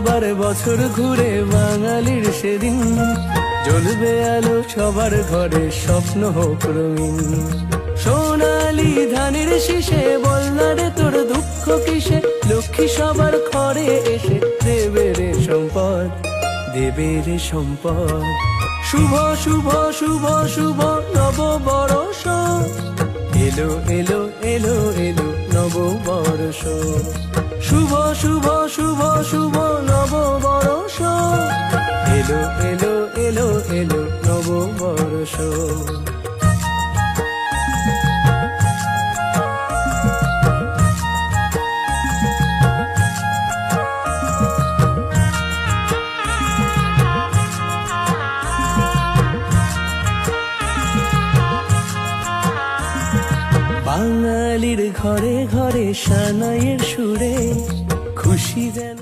আবার বছর ঘুরে বাঙালির সেদিন, জ্বলবে আলো সবার ঘরে, স্বপ্ন হোক রঙিন। সোনালি ধানের শীষে বলনা রে তোর দুঃখ কিসে, লক্ষ্মী সবার ঘরে এসে দেবে রে সম্পদ, দেবে রে সম্পদ। শুভ শুভ শুভ শুভ নববর্ষ, এলো এলো এলো এলো নববর্ষ। শুভ শুভ শুভ শুভ নববর্ষ, এলো এলো এলো এলো নববর্ষ। বাঙালির ঘরে ঘরে সানাইয়ের সুরে খুশি যেন